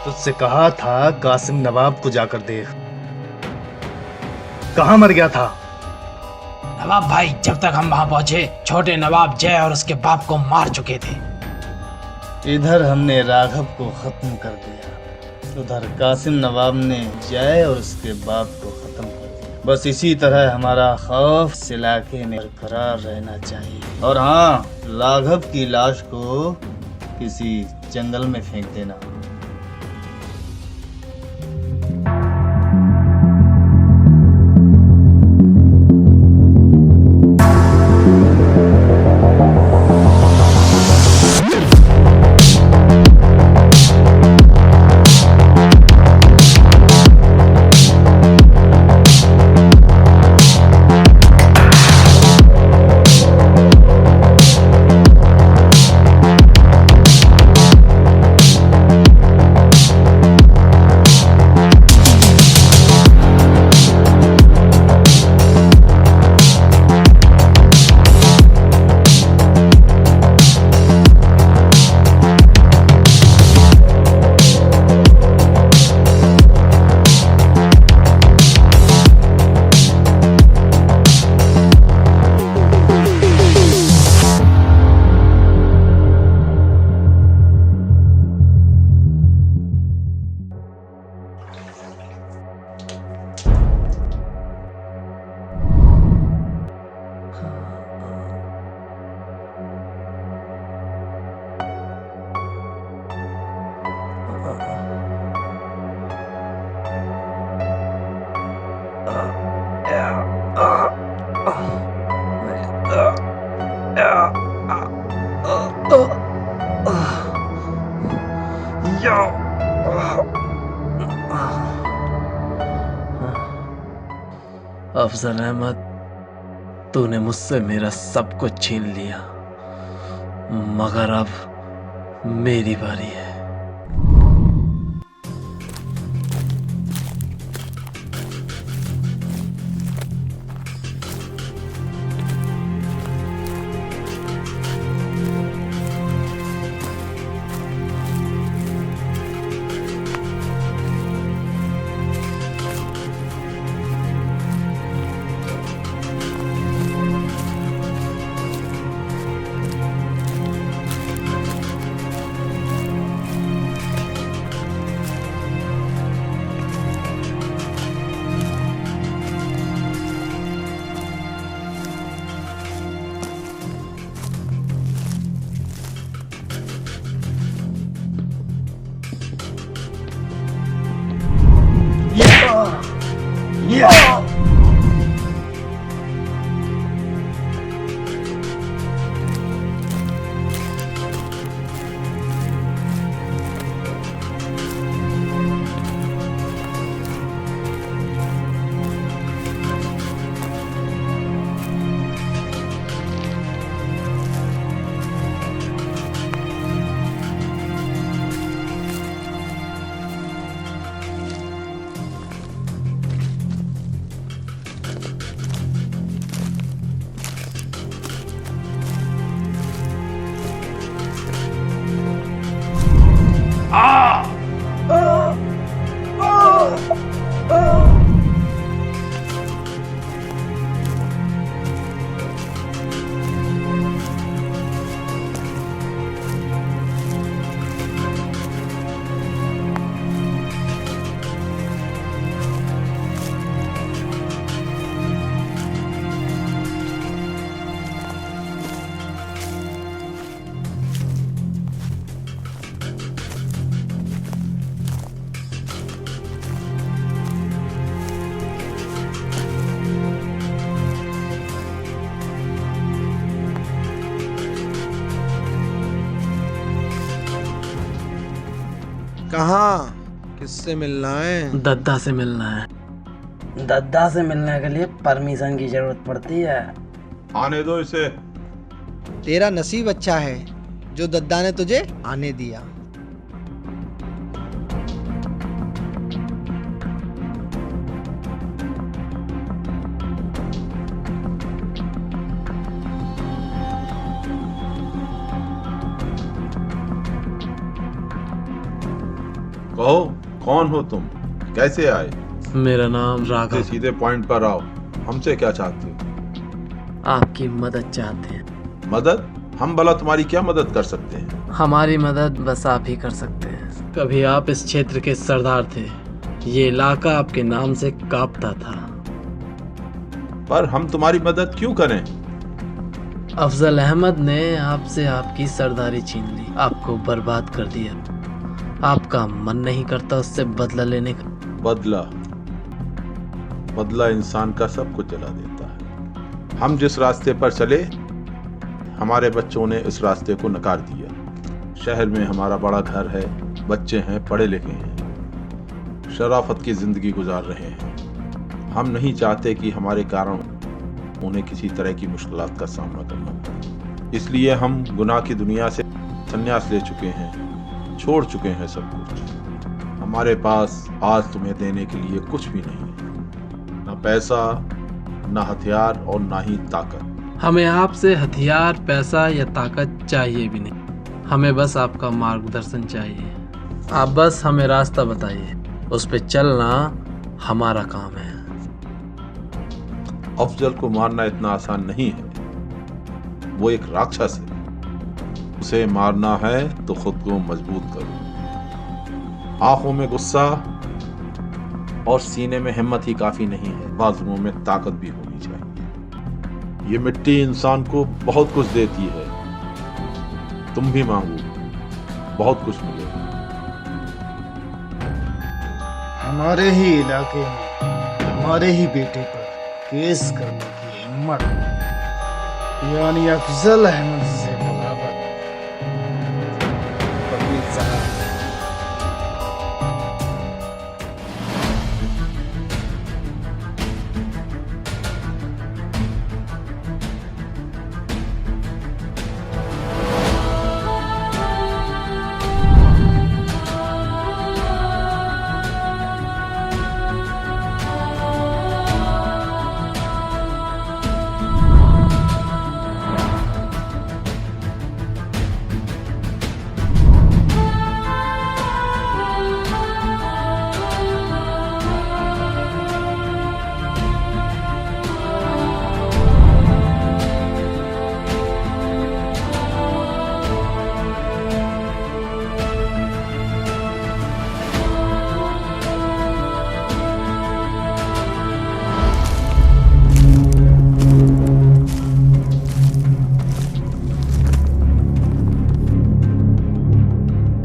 तुझसे कहा था कासिम नवाब को जाकर देख, कहाँ मर गया था? नवाब भाई, जब तक हम वहां पहुंचे छोटे नवाब जय और उसके बाप को मार चुके थे। इधर हमने राघव को खत्म कर दिया, उधर कासिम नवाब ने जय और उसके बाप को खत्म कर दिया। बस इसी तरह हमारा खौफ इस इलाके में बरकरार रहना चाहिए। और हाँ, राघव की लाश को किसी जंगल में फेंक देना। अफजल अहमद, तूने मुझसे मेरा सब कुछ छीन लिया, मगर अब मेरी बारी है। कहाँ, किससे मिलना है? दद्दा से मिलना है। दद्दा से मिलने के लिए परमिशन की जरूरत पड़ती है। आने दो इसे। तेरा नसीब अच्छा है जो दद्दा ने तुझे आने दिया। कहो, कौन हो तुम? कैसे आए? मेरा नाम सीधे राघव। सीधे पॉइंट पर आओ। हमसे क्या चाहते हो? आपकी मदद चाहते हैं। मदद? हम भला तुम्हारी क्या मदद कर सकते हैं? हमारी मदद बस आप ही कर सकते हैं। कभी आप इस क्षेत्र के सरदार थे। ये इलाका आपके नाम से कांपता था। पर हम तुम्हारी मदद क्यों करें? अफजल अहमद ने आपसे आपकी सरदारी छीन ली, आपको बर्बाद कर दिया। आपका मन नहीं करता उससे बदला लेने का? बदला? बदला इंसान का सब कुछ जला देता है। हम जिस रास्ते पर चले, हमारे बच्चों ने इस रास्ते को नकार दिया। शहर में हमारा बड़ा घर है, बच्चे हैं, पढ़े लिखे हैं, शराफत की जिंदगी गुजार रहे हैं। हम नहीं चाहते कि हमारे कारण उन्हें किसी तरह की मुश्किलात का सामना करना पड़े। इसलिए हम गुनाह की दुनिया से संन्यास ले चुके हैं, छोड़ चुके हैं सब कुछ। हमारे पास आज तुम्हें देने के लिए कुछ भी नहीं है, ना पैसा, ना हथियार और ना ही ताकत। हमें आपसे हथियार, पैसा या ताकत चाहिए भी नहीं। हमें बस आपका मार्गदर्शन चाहिए। आप बस हमें रास्ता बताइए, उस पे चलना हमारा काम है। अफजल को मारना इतना आसान नहीं है। वो एक राक्षस है। उसे मारना है तो खुद को मजबूत करो। आंखों में गुस्सा और सीने में हिम्मत ही काफी नहीं है, बाजुओं में ताकत भी होनी चाहिए। ये मिट्टी इंसान को बहुत कुछ देती है। तुम भी मांगो, बहुत कुछ मिलेगा। हमारे ही इलाके में हमारे ही बेटे पर केस करने की हिम्मत, यानी अफजल अहमद से बगावत। वकील साहब,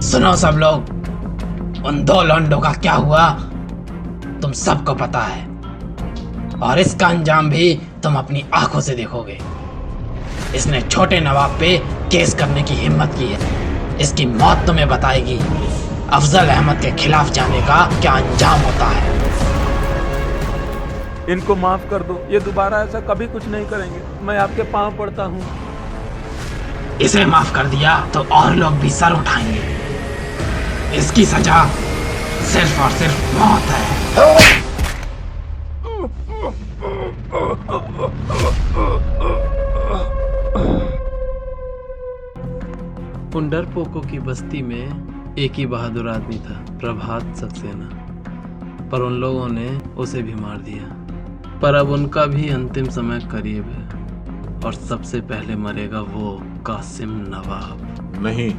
सुनो सब लोग, उन दो लौंडों का क्या हुआ तुम सबको पता है, और इसका अंजाम भी तुम अपनी आंखों से देखोगे। इसने छोटे नवाब पे केस करने की हिम्मत की है। इसकी मौत तुम्हें बताएगी अफजल अहमद के खिलाफ जाने का क्या अंजाम होता है। इनको माफ कर दो, ये दोबारा ऐसा कभी कुछ नहीं करेंगे। मैं आपके पांव पड़ता हूँ। इसे माफ कर दिया तो और लोग भी सर उठाएंगे। इसकी सजा सिर्फ और सिर्फ मौत है। उन डरपोकों की बस्ती में एक ही बहादुर आदमी था, प्रभात सक्सेना, पर उन लोगों ने उसे भी मार दिया। पर अब उनका भी अंतिम समय करीब है, और सबसे पहले मरेगा वो कासिम नवाब। नहीं,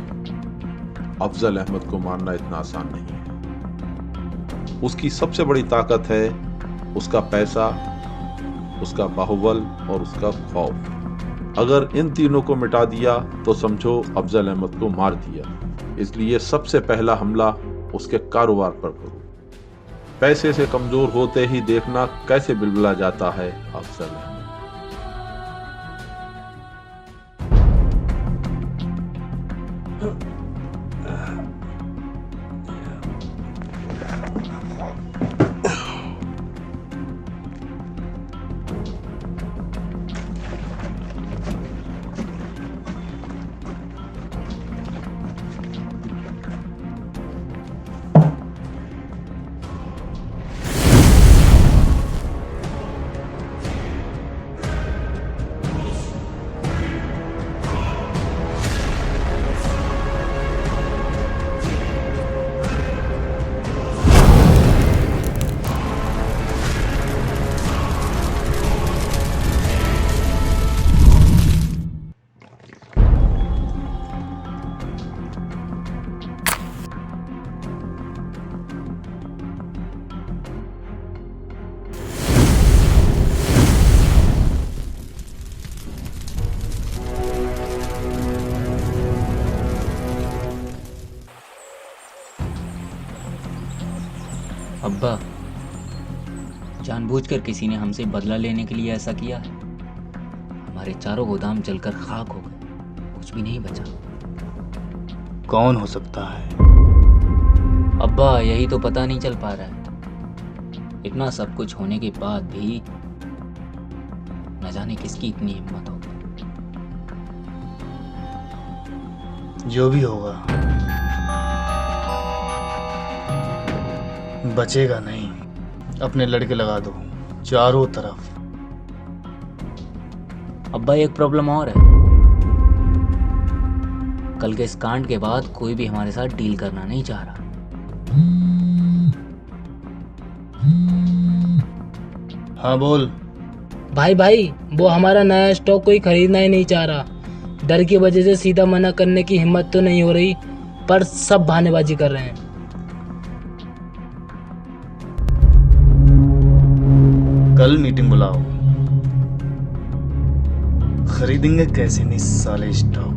अफजल अहमद को मारना इतना आसान नहीं है। उसकी सबसे बड़ी ताकत है उसका पैसा, उसका बाहुबल और उसका खौफ। अगर इन तीनों को मिटा दिया तो समझो अफजल अहमद को मार दिया। इसलिए सबसे पहला हमला उसके कारोबार पर करो। पैसे से कमजोर होते ही देखना कैसे बिलबिला जाता है अफजल अहमद। अब्बा, जानबूझकर किसी ने हमसे बदला लेने के लिए ऐसा किया है। हमारे चारों गोदाम जलकर खाक हो गए, कुछ भी नहीं बचा। कौन हो सकता है? अब्बा, यही तो पता नहीं चल पा रहा है। इतना सब कुछ होने के बाद भी न जाने किसकी इतनी हिम्मत होगी। जो भी होगा बचेगा नहीं। अपने लड़के लगा दो चारों तरफ। अब्बा, एक प्रॉब्लम और है। कल के इस कांड के बाद कोई भी हमारे साथ डील करना नहीं चाह रहा। हाँ बोल। भाई वो हमारा नया स्टॉक कोई खरीदना ही नहीं चाह रहा। डर की वजह से सीधा मना करने की हिम्मत तो नहीं हो रही, पर सब बहानेबाजी कर रहे हैं। कल मीटिंग बुलाओ। खरीदेंगे कैसे नहीं साले स्टॉक।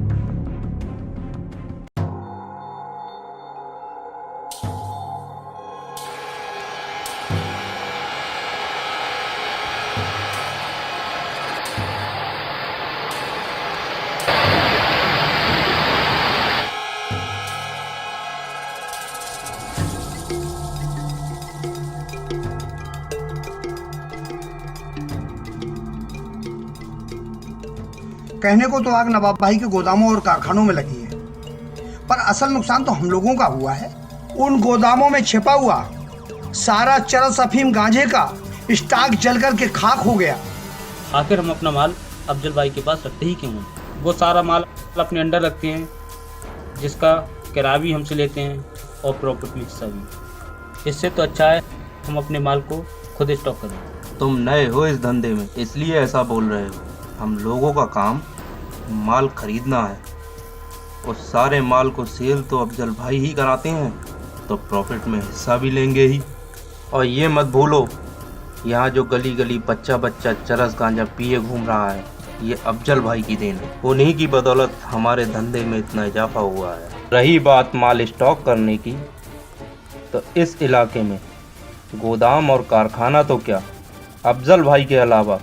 कहने को तो आग नवाब भाई के गोदामों और कारखानों में लगी है, पर असल नुकसान तो हम लोगों का हुआ है। उन गोदामों में छिपा हुआ सारा चरस अफीम गांजे का स्टॉक जल कर के खाक हो गया। आखिर हम अपना माल अफजल भाई के पास रखते ही क्यों हैं? वो सारा माल अपने अंडर रखते हैं, जिसका किराया भी हमसे लेते हैं और प्रॉफिट में हिस्सा भी। इससे तो अच्छा है हम अपने माल को खुद स्टॉक करें। तुम नए हो इस धंधे में, इसलिए ऐसा बोल रहे हो। हम लोगों का काम माल खरीदना है, उस सारे माल को सेल तो अफजल भाई ही कराते हैं, तो प्रॉफिट में हिस्सा भी लेंगे ही। और ये मत भूलो, यहाँ जो गली गली बच्चा बच्चा चरस गांजा पिए घूम रहा है, ये अफजल भाई की देन है। उन्हीं की बदौलत हमारे धंधे में इतना इजाफा हुआ है। रही बात माल स्टॉक करने की, तो इस इलाके में गोदाम और कारखाना तो क्या, अफजल भाई के अलावा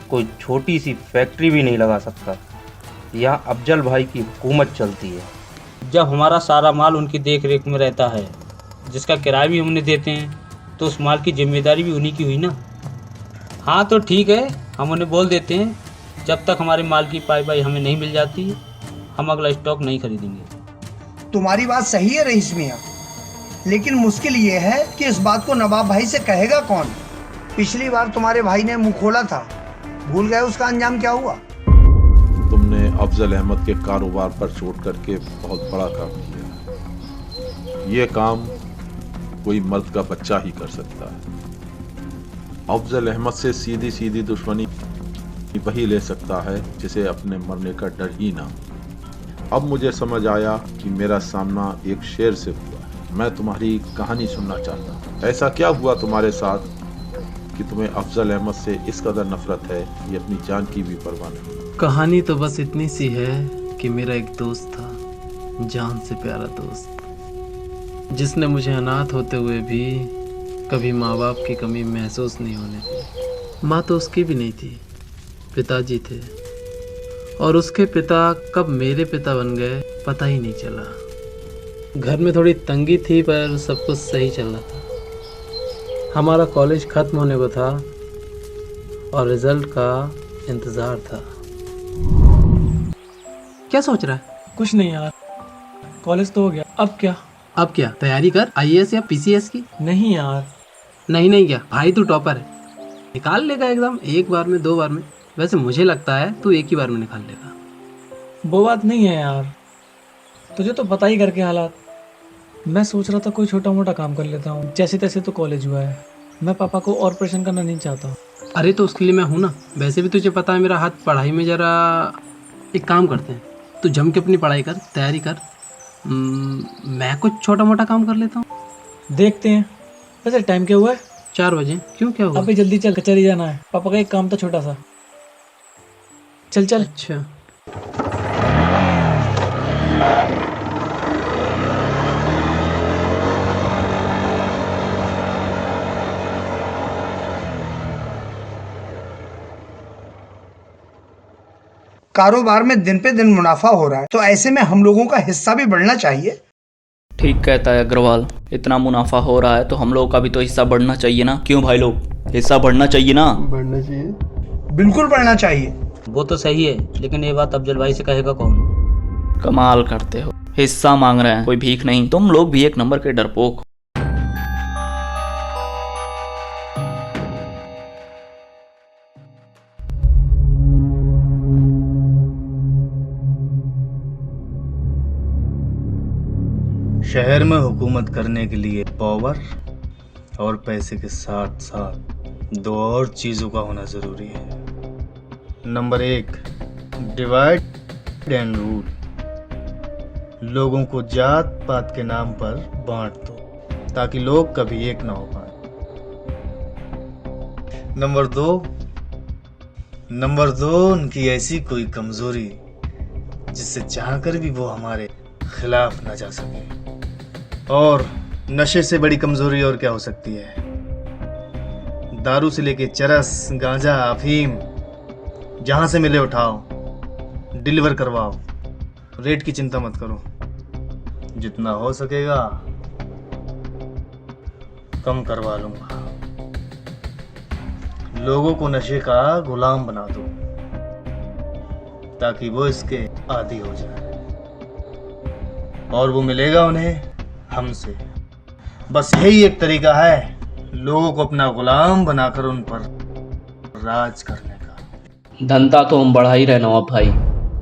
कोई छोटी सी फैक्ट्री भी नहीं लगा सकता। यहाँ अफजल भाई की हुकूमत चलती है। जब हमारा सारा माल उनकी देख रेख में रहता है, जिसका किराया भी हम उन्हें देते हैं, तो उस माल की जिम्मेदारी भी उन्हीं की हुई ना। हाँ तो ठीक है, हम उन्हें बोल देते हैं जब तक हमारे माल की पाई हमें नहीं मिल जाती, हम अगला स्टॉक नहीं खरीदेंगे। तुम्हारी बात सही है रईस मियाँ, लेकिन मुश्किल ये है कि इस बात को नवाब भाई से कहेगा कौन। पिछली बार तुम्हारे भाई ने मुंह खोला था, भूल गए उसका अंजाम क्या हुआ? तुमने अफजल अहमद के कारोबार पर चोट करके बहुत बड़ा काम किया। ये काम कोई मर्द का बच्चा ही कर सकता है। अफजल अहमद से सीधी सीधी दुश्मनी वही ले सकता है जिसे अपने मरने का डर ही ना। अब मुझे समझ आया कि मेरा सामना एक शेर से हुआ है। मैं तुम्हारी कहानी सुनना चाहता हूँ। ऐसा क्या हुआ तुम्हारे साथ कि तुम्हें अफजल अहमद से इस कदर नफरत है कि अपनी जान की भी परवाह नहीं? कहानी तो बस इतनी सी है कि मेरा एक दोस्त था, जान से प्यारा दोस्त, जिसने मुझे अनाथ होते हुए भी कभी माँ बाप की कमी महसूस नहीं होने दी। माँ तो उसकी भी नहीं थी, पिताजी थे, और उसके पिता कब मेरे पिता बन गए पता ही नहीं चला। घर में थोड़ी तंगी थी, पर सब कुछ सही चल रहा था। हमारा कॉलेज ख़त्म होने को था और रिजल्ट का इंतज़ार था। क्या सोच रहा है? कुछ नहीं यार, कॉलेज तो हो गया, अब क्या? अब क्या तैयारी कर, आईएएस या पीसीएस की? नहीं यार। नहीं क्या भाई, तू टॉपर है, निकाल लेगा एग्जाम एक बार में, 2 बार में। वैसे मुझे लगता है तू एक ही बार में निकाल लेगा। वो बात नहीं है यार, तुझे तो पता ही करके हालात। मैं सोच रहा था कोई छोटा मोटा काम कर लेता हूँ, जैसे तैसे तो कॉलेज हुआ है। मैं पापा को और परेशान करना नहीं चाहता। अरे तो उसके लिए मैं हूँ ना। वैसे भी तुझे पता है मेरा हाथ पढ़ाई में ज़रा। एक काम करते हैं, तू जम के अपनी पढ़ाई कर, तैयारी कर, मैं कुछ छोटा मोटा काम कर लेता हूँ। देखते हैं। वैसे टाइम क्या हुआ है? 4 बजे। क्यों, क्या हुआ? अभी जल्दी चल, कचहरी जाना है। पापा का एक काम था छोटा सा। चल चल। अच्छा कारोबार में दिन पे दिन मुनाफा हो रहा है, तो ऐसे में हम लोगों का हिस्सा भी बढ़ना चाहिए। ठीक कहता है अग्रवाल, इतना मुनाफा हो रहा है तो हम लोगों का भी तो हिस्सा बढ़ना चाहिए ना। क्यों भाई लोग, हिस्सा बढ़ना चाहिए ना? बढ़ना चाहिए, बिल्कुल बढ़ना चाहिए। वो तो सही है, लेकिन ये बात अफजल भाई से कहेगा कौन? कमाल करते हो, हिस्सा मांग रहे हैं, कोई भीख नहीं। तुम लोग भी एक नंबर के डरपोक हो। शहर में हुकूमत करने के लिए पावर और पैसे के साथ साथ दो और चीज़ों का होना ज़रूरी है। Number 1, divide and rule. लोगों को जात पात के नाम पर बांट दो ताकि लोग कभी एक ना हो पाए। नंबर दो, उनकी ऐसी कोई कमज़ोरी जिससे चाहकर भी वो हमारे खिलाफ ना जा सके। और नशे से बड़ी कमजोरी और क्या हो सकती है? दारू से लेके चरस, गांजा, अफीम, जहां से मिले उठाओ, डिलीवर करवाओ। रेट की चिंता मत करो, जितना हो सकेगा कम करवा लूंगा। लोगों को नशे का गुलाम बना दो ताकि वो इसके आदी हो जाए, और वो मिलेगा उन्हें हमसे। बस यही एक तरीका है लोगों को अपना गुलाम बनाकर उन पर राज करने का। धंधा तो हम बढ़ा ही रहे नवाब भाई,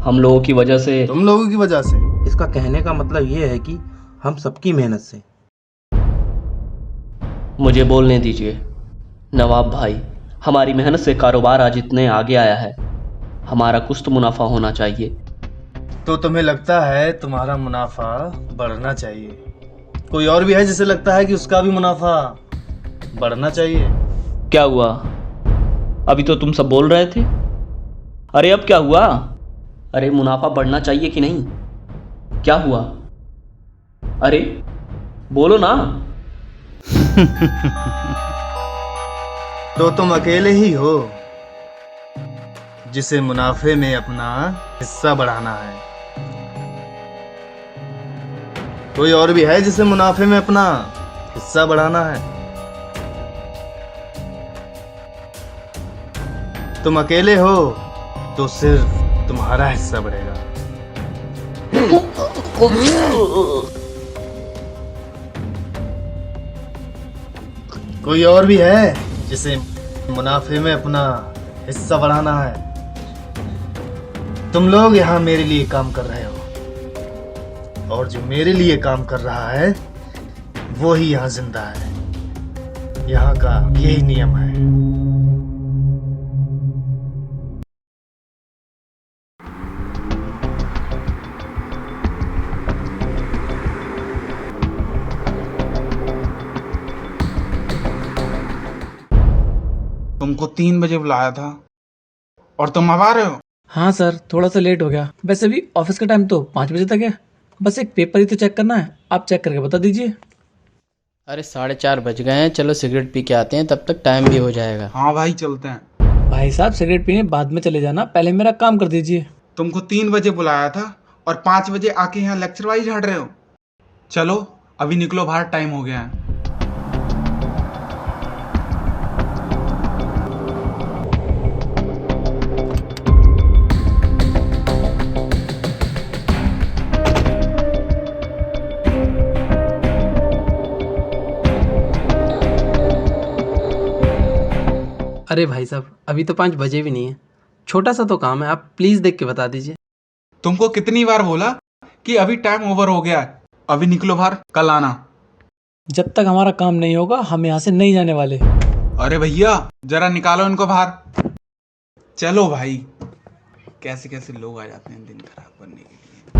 हम लोगों की वजह से। तुम लोगों की वजह से? इसका कहने का मतलब ये है कि हम सबकी मेहनत से। मुझे बोलने दीजिए नवाब भाई, हमारी मेहनत से कारोबार आज इतने आगे आया है, हमारा कुछ तो मुनाफा होना चाहिए। तो तुम्हें लगता है तुम्हारा मुनाफा बढ़ना चाहिए? कोई और भी है जिसे लगता है कि उसका भी मुनाफा बढ़ना चाहिए? क्या हुआ? अभी तो तुम सब बोल रहे थे। अरे अब क्या हुआ? अरे मुनाफा बढ़ना चाहिए कि नहीं? क्या हुआ? अरे बोलो ना। तो तुम अकेले ही हो जिसे मुनाफे में अपना हिस्सा बढ़ाना है। कोई और भी है जिसे मुनाफे में अपना हिस्सा बढ़ाना है? तुम अकेले हो तो सिर्फ तुम्हारा हिस्सा बढ़ेगा। कोई और भी है जिसे मुनाफे में अपना हिस्सा बढ़ाना है? तुम लोग यहाँ मेरे लिए काम कर रहे हो, और जो मेरे लिए काम कर रहा है वो ही यहाँ जिंदा है। यहाँ का यही नियम है। तुमको 3 बजे बुलाया था और तुम अब आ रहे हो? हाँ सर, थोड़ा सा लेट हो गया। वैसे भी ऑफिस का टाइम तो 5 बजे तक है। बस एक पेपर ही तो चेक करना है, आप चेक करके बता दीजिए। अरे 4:30 बज गए हैं, चलो सिगरेट पी के आते हैं, तब तक टाइम भी हो जाएगा। हाँ भाई चलते हैं। भाई साहब सिगरेट पीने बाद में चले जाना, पहले मेरा काम कर दीजिए। तुमको 3 बजे बुलाया था और 5 बजे आके यहाँ लेक्चर वाइज झाड़ रहे हो। चलो अभी निकलो बाहर, टाइम हो गया है। अरे भाई साहब, अभी तो 5 बजे भी नहीं है, छोटा सा तो काम है, आप प्लीज़ देख के बता दीजिए। तुमको कितनी बार बोला कि अभी टाइम ओवर हो गया है, अभी निकलो बाहर, कल आना। जब तक हमारा काम नहीं होगा हम यहाँ से नहीं जाने वाले। अरे भैया जरा निकालो इनको बाहर। चलो भाई, कैसे कैसे लोग आ जाते हैं दिन खराब करने के लिए।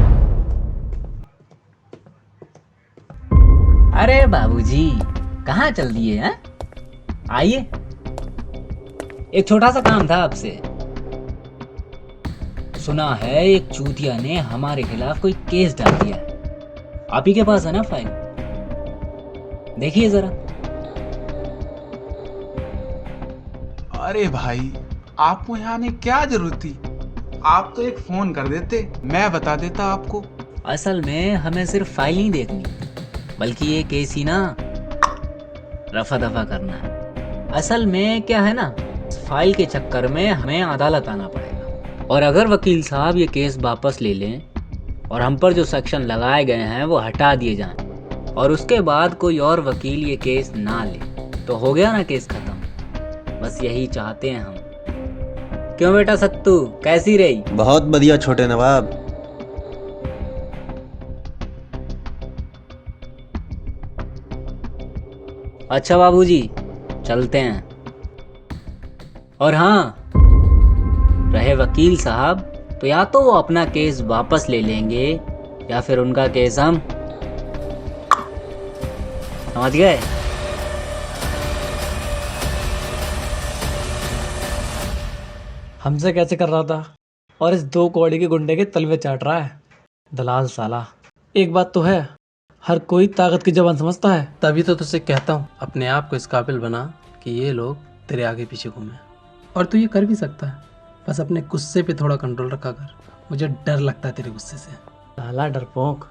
अरे बाबूजी, कहाँ चल दिए हैं? आइए, एक छोटा सा काम था आपसे। सुना है एक चूतिया ने हमारे खिलाफ कोई केस डाल दिया है। आप ही के पास है ना फाइल? देखिए जरा। अरे भाई, आपको यहाँ आने क्या जरूरत थी? आप तो एक फोन कर देते, मैं बता देता आपको। असल में हमें सिर्फ फाइल नहीं देखनी, बल्कि ये केस ही ना रफा दफा करना है। असल में क्या है ना, फाइल के चक्कर में हमें अदालत आना पड़ेगा, और अगर वकील साहब ये केस वापस ले लें और हम पर जो सेक्शन लगाए गए हैं वो हटा दिए जाएं, और उसके बाद कोई और वकील ये केस ना ले, तो हो गया ना केस खत्म। बस यही चाहते हैं हम। क्यों बेटा सत्तू, कैसी रही? बहुत बढ़िया छोटे नवाब। अच्छा बाबूजी, चलते हैं। और हाँ, रहे वकील साहब, तो या तो वो अपना केस वापस ले लेंगे या फिर उनका केस हम, समझ गए? हमसे कैसे कर रहा था और इस 2 कौड़ी के गुंडे के तलवे चाट रहा है। दलाल साला। एक बात तो है, हर कोई ताकत की जबान समझता है। तभी तो तुझसे कहता हूँ अपने आप को इस काबिल बना कि ये लोग तेरे आगे पीछे घूमें। और तू ये कर भी सकता है, बस अपने गुस्से पे थोड़ा कंट्रोल रखा कर। मुझे डर लगता है तेरे गुस्से से। साला डरपोक।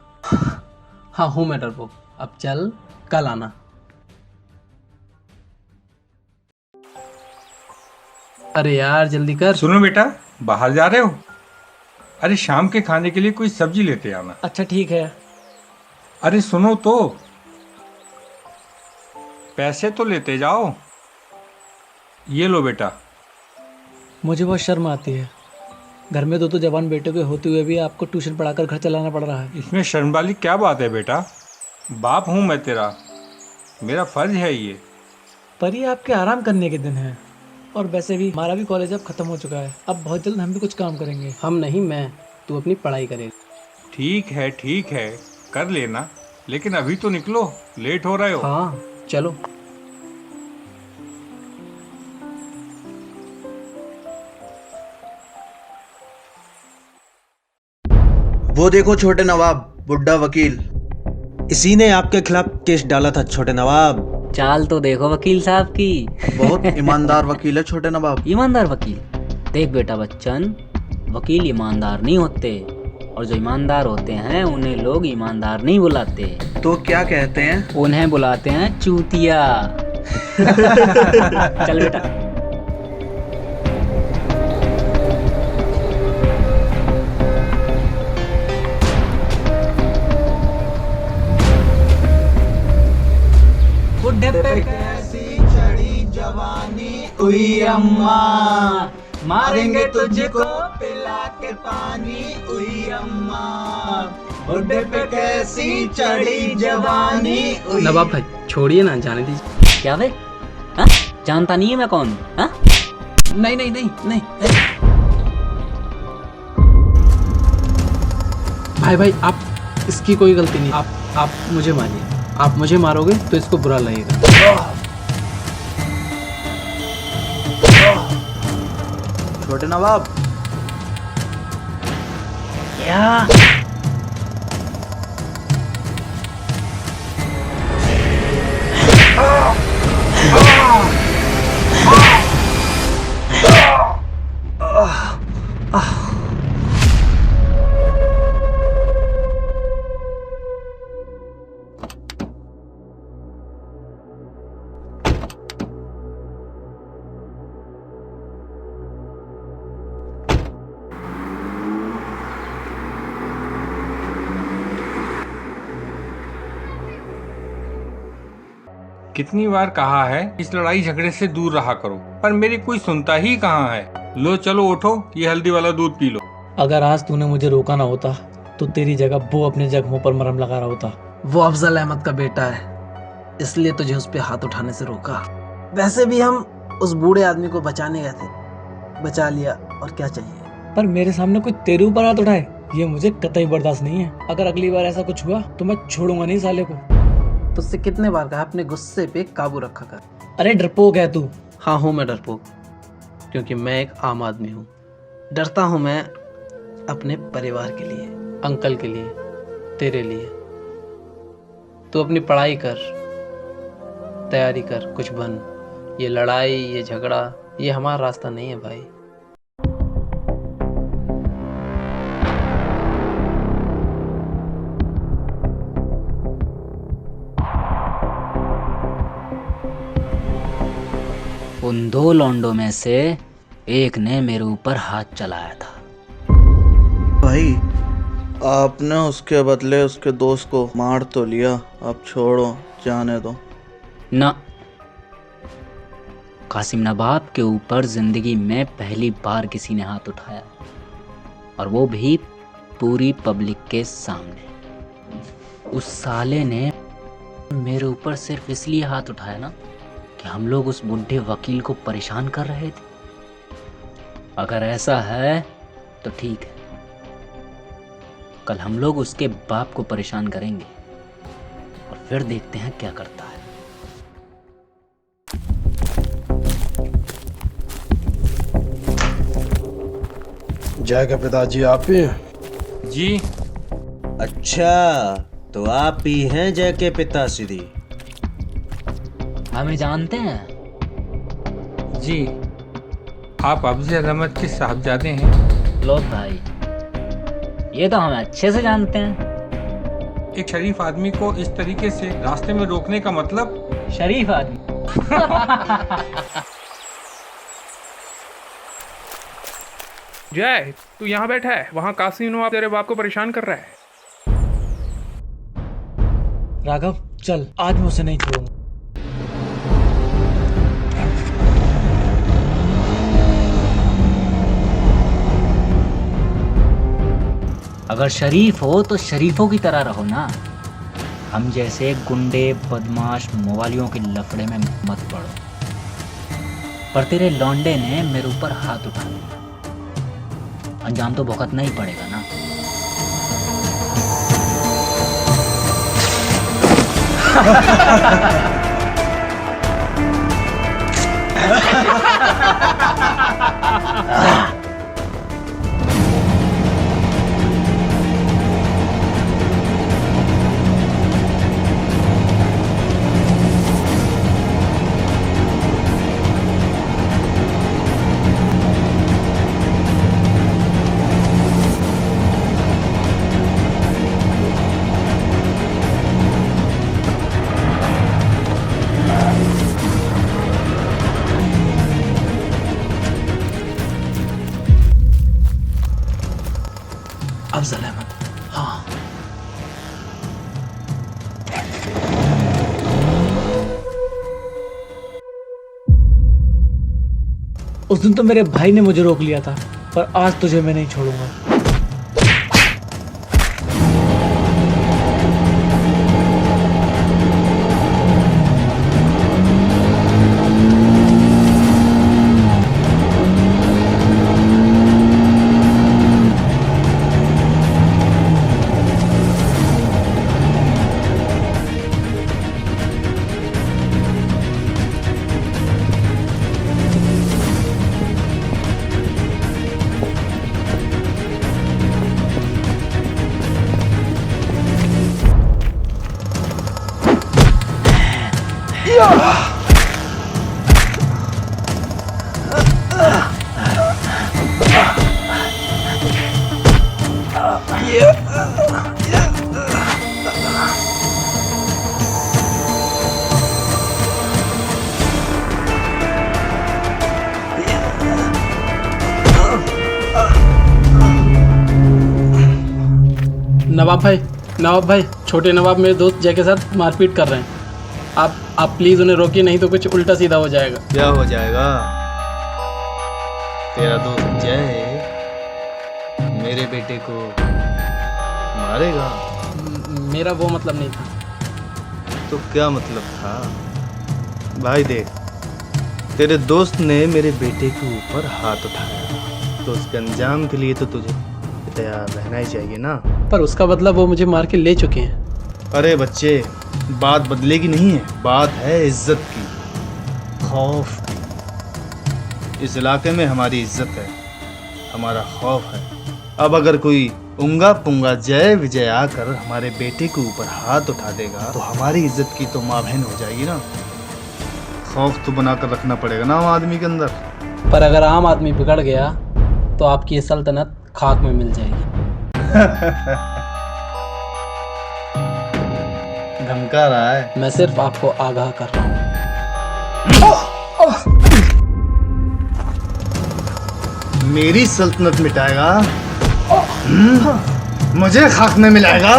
हाँ हूँ मैं डरपोक। अब चल, कल आना। अरे यार जल्दी कर। सुनो बेटा, बाहर जा रहे हो? अरे शाम के खाने के लिए कोई सब्जी लेते आना। अच्छा ठीक है। अरे सुनो तो, पैसे तो लेते जाओ। ये लो बेटा। मुझे बहुत शर्म आती है, घर में 2 जवान बेटे के होते हुए भी आपको ट्यूशन पढ़ाकर घर चलाना पड़ रहा है। इसमें शर्म वाली क्या बात है बेटा? बाप हूँ मैं तेरा, मेरा फर्ज है ये। पर ये आपके आराम करने के दिन हैं, और वैसे भी हमारा भी कॉलेज अब खत्म हो चुका है। अब बहुत जल्द हम भी कुछ काम करेंगे। हम नहीं, मैं। तू अपनी पढ़ाई करेगा। ठीक है, कर लेना, लेकिन अभी तो निकलो, लेट हो रहे हो। हाँ चलो। वो देखो छोटे नवाब, बुड्ढा वकील। इसी ने आपके खिलाफ केस डाला था छोटे नवाब। चाल तो देखो वकील साहब की। बहुत ईमानदार वकील है छोटे नवाब। ईमानदार वकील? देख बेटा बच्चन, वकील ईमानदार नहीं होते, और जो ईमानदार होते हैं उन्हें लोग ईमानदार नहीं बुलाते। तो क्या कहते हैं? उन्हें बुलाते हैं चूतिया। चल बेटा। बुढ़े पे कैसी चढ़ी जवानी, उई अम्मा, मारेंगे तुझको पिला के पानी, उई अम्मा, बुढ़े पे कैसी चढ़ी जवानी। नवाब भाई छोड़िए ना, जाने दीजिए। क्या भाई? हाँ? जानता नहीं है मैं कौन? हाँ? नहीं नहीं नहीं नहीं। भाई भाई आप, इसकी कोई गलती नहीं। आप मुझे मारिए। आप मुझे मारोगे तो इसको बुरा लगेगा। छोटे नवाब। क्या? कितनी बार कहा है इस लड़ाई झगड़े से दूर रहा करो, पर मेरी कोई सुनता ही कहाँ है। लो चलो उठो, ये हल्दी वाला दूध पी लो। अगर आज तूने मुझे रोका ना होता तो तेरी जगह वो अपने जख्मों पर मरहम लगा रहा होता। वो अफजल अहमद का बेटा है, इसलिए तुझे उस पे हाथ उठाने से रोका। वैसे भी हम उस बूढ़े आदमी को बचाने गए थे, बचा लिया, और क्या चाहिए। पर मेरे सामने कोई तेरे ऊपर हाथ उठाए, ये मुझे कतई बर्दाश्त नहीं है। अगर अगली बार ऐसा कुछ हुआ तो मैं छोड़ूंगा नहीं साले को। तुझसे कितने बार कहा अपने गुस्से पे काबू रखा कर। अरे डरपोक है तू। हाँ हूँ मैं डरपोक, क्योंकि मैं एक आम आदमी हूँ। डरता हूँ मैं अपने परिवार के लिए, अंकल के लिए, तेरे लिए। तू अपनी पढ़ाई कर, तैयारी कर, कुछ बन। ये लड़ाई, ये झगड़ा, ये हमारा रास्ता नहीं है भाई। उन 2 लौंडों में से एक ने मेरे ऊपर हाथ चलाया था। भाई आपने उसके बदले उसके दोस्त को मार तो लिया, अब छोड़ो, जाने दो। ना, कासिम नवाब के ऊपर जिंदगी में पहली बार किसी ने हाथ उठाया, और वो भी पूरी पब्लिक के सामने। उस साले ने मेरे ऊपर सिर्फ इसलिए हाथ उठाया ना कि हम लोग उस बुढ़े वकील को परेशान कर रहे थे। अगर ऐसा है तो ठीक है, कल हम लोग उसके बाप को परेशान करेंगे और फिर देखते हैं क्या करता है। जय के पिताजी, आप ही जी। अच्छा, तो आप ही हैं जय के पिताश्री? हमें जानते हैं? जी, आप अफजल अहमद के साहबजादे हैं। लोग भाई, ये तो हमें अच्छे से जानते हैं। एक शरीफ आदमी को इस तरीके से रास्ते में रोकने का मतलब? शरीफ आदमी? जय, तू यहाँ बैठा है, वहाँ कासिम नवाब तेरे बाप को परेशान कर रहा है। राघव चल, आज मैं उसे नहीं छोड़ूंगा। अगर शरीफ हो तो शरीफों की तरह रहो ना। हम जैसे गुंडे, बदमाश, मवालियों के लफड़े में मत पड़ो। पर तेरे लौंडे ने मेरे ऊपर हाथ उठा लिया, अंजाम तो भुगतना ही पड़ेगा ना। अफजल अहमद, हाँ। उस दिन तो मेरे भाई ने मुझे रोक लिया था, पर आज तुझे मैं नहीं छोड़ूंगा। नवाब भाई, छोटे नवाब मेरे दोस्त जय के साथ मारपीट कर रहे हैं। आप प्लीज उन्हें रोकिए, नहीं तो कुछ उल्टा सीधा हो जाएगा। क्या हो जाएगा? तेरा दोस्त जय मेरे बेटे को मारेगा? मेरा वो मतलब नहीं था। तो क्या मतलब था? भाई देख, तेरे दोस्त ने मेरे बेटे के ऊपर हाथ उठाया, तो उसके अंजाम के लिए तो तुझे तैयार रहना ही चाहिए ना। पर उसका बदला वो मुझे मार के ले चुके हैं। अरे बच्चे, बात बदले की नहीं है, बात है इज्जत की, खौफ की। इस इलाके में हमारी इज्जत है, हमारा खौफ है। अब अगर कोई उंगा पुंगा जय विजय आकर हमारे बेटे के ऊपर हाथ उठा देगा तो हमारी इज्जत की तो माँ बहन हो जाएगी ना। खौफ तो बनाकर रखना पड़ेगा ना आम आदमी के अंदर। पर अगर आम आदमी बिगड़ गया तो आपकी ये सल्तनत खाक में मिल जाएगी। धमका रहा है? मैं सिर्फ आपको आगाह कर रहा हूँ। मेरी सल्तनत मिटाएगा, मुझे खाक में मिलाएगा।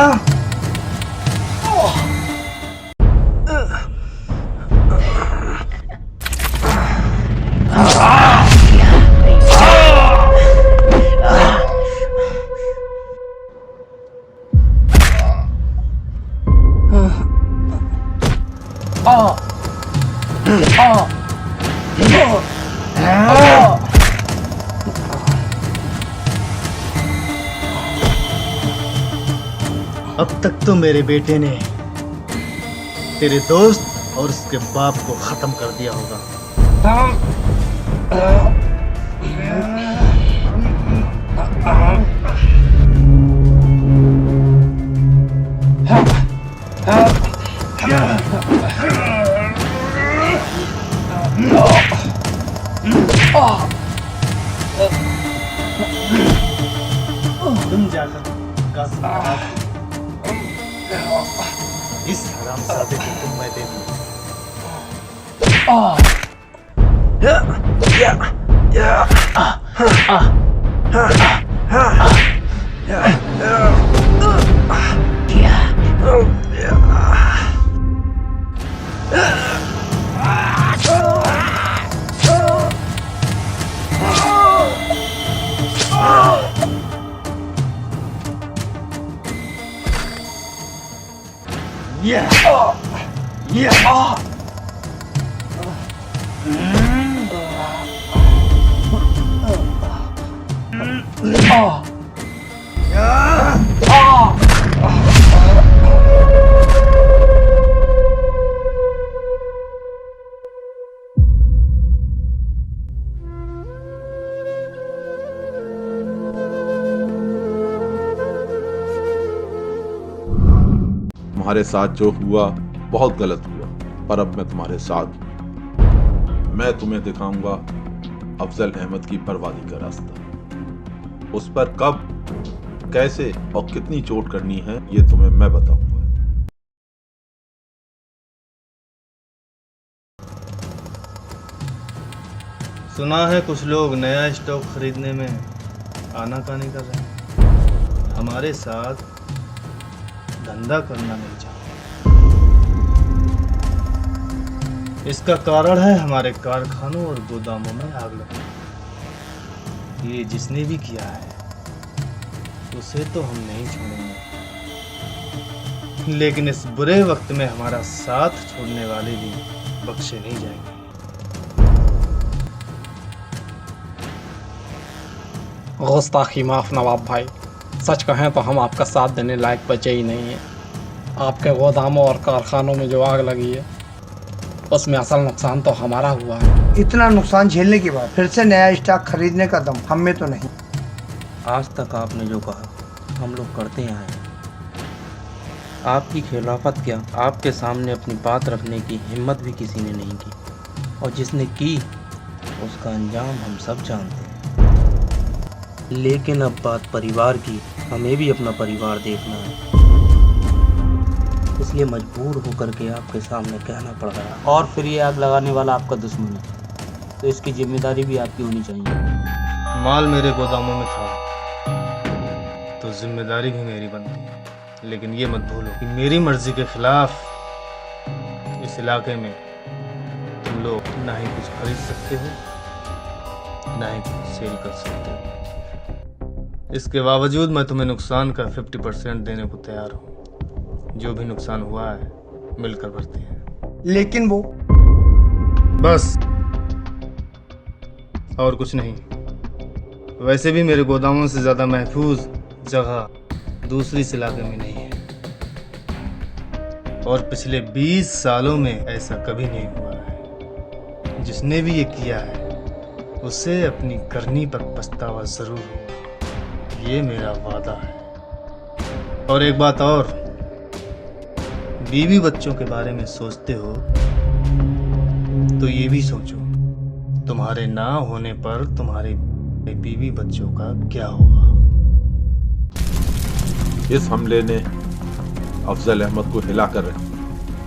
अब तक तो मेरे बेटे ने तेरे दोस्त और उसके बाप को खत्म कर दिया होगा। तुम जाकर कासिम नवाब इस हरामजादे को तुम मैं दे दूं। तुम्हारे साथ जो हुआ बहुत गलत हुआ, पर अब मैं तुम्हारे साथ हूं। मैं तुम्हें दिखाऊंगा अफजल अहमद की बर्बादी का रास्ता। उस पर कब, कैसे और कितनी चोट करनी है ये तुम्हें मैं बताऊंगा। सुना है कुछ लोग नया स्टॉक खरीदने में आनाकानी कर रहे हैं। हमारे साथ धंधा करना नहीं चाहते। इसका कारण है हमारे कारखानों और गोदामों में आग लगना। ये जिसने भी किया है उसे तो हम नहीं छोड़ेंगे, लेकिन इस बुरे वक्त में हमारा साथ छोड़ने वाले भी बख्शे नहीं जाएंगे। गुस्ताखी माफ नवाब भाई, सच कहें तो हम आपका साथ देने लायक बचे ही नहीं हैं। आपके गोदामों और कारखानों में जो आग लगी है उसमें असल नुकसान तो हमारा हुआ है। इतना नुकसान झेलने के बाद फिर से नया स्टॉक खरीदने का दम हम में तो नहीं। आज तक आपने जो कहा हम लोग करते आए हैं। आपकी खिलाफत क्या, आपके सामने अपनी बात रखने की हिम्मत भी किसी ने नहीं की, और जिसने की उसका अंजाम हम सब जानते हैं। लेकिन अब बात परिवार की, हमें भी अपना परिवार देखना है, इसलिए मजबूर होकर के आपके सामने कहना पड़ रहा है। और फिर ये आग लगाने वाला आपका दुश्मन है, तो इसकी जिम्मेदारी भी आपकी होनी चाहिए। माल मेरे गोदामों में था तो जिम्मेदारी भी मेरी बनती है, लेकिन ये मत भूलो कि मेरी मर्जी के खिलाफ इस इलाके में तुम लोग ना ही कुछ खरीद सकते हो ना ही कुछ सेल कर सकते हो। इसके बावजूद मैं तुम्हें नुकसान का 50% देने को तैयार हूँ। जो भी नुकसान हुआ है मिलकर भरते हैं। लेकिन वो बस और कुछ नहीं। वैसे भी मेरे गोदामों से ज्यादा महफूज जगह दूसरी इस इलाके में नहीं है, और पिछले 20 सालों में ऐसा कभी नहीं हुआ है। जिसने भी ये किया है उसे अपनी करनी पर पछतावा जरूर होगा, ये मेरा वादा है। और एक बात और, बीवी बच्चों के बारे में सोचते हो तो ये भी सोचो तुम्हारे ना होने पर तुम्हारे बीवी बच्चों का क्या होगा। इस हमले ने अफजल अहमद को हिला कर रख दिया।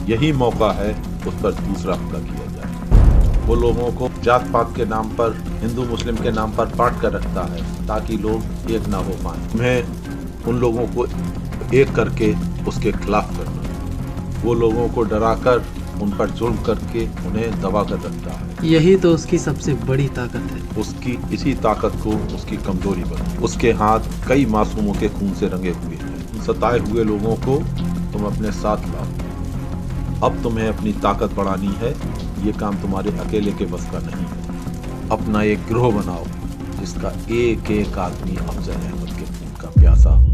यही मौका है उस पर दूसरा हमला किया जाए। वो लोगों को जात पात के नाम पर, हिंदू मुस्लिम के नाम पर बांट कर रखता है ताकि लोग एक ना हो पाए। तुम्हें उन लोगों को एक करके उसके खिलाफ करना है। वो लोगों को डराकर, उन पर जुल्म करके उन्हें दबा कर रखता है। यही तो उसकी सबसे बड़ी ताकत है। उसकी इसी ताकत को उसकी कमजोरी बनी। उसके हाथ कई मासूमों के खून से रंगे हुए हैं। सताए हुए लोगों को तुम अपने साथ लाओ। अब तुम्हें अपनी ताकत बढ़ानी है। ये काम तुम्हारे अकेले के बस का नहीं है। अपना एक गिरोह बनाओ जिसका एक एक आदमी अफजल अहमद के खून का प्यासा हो।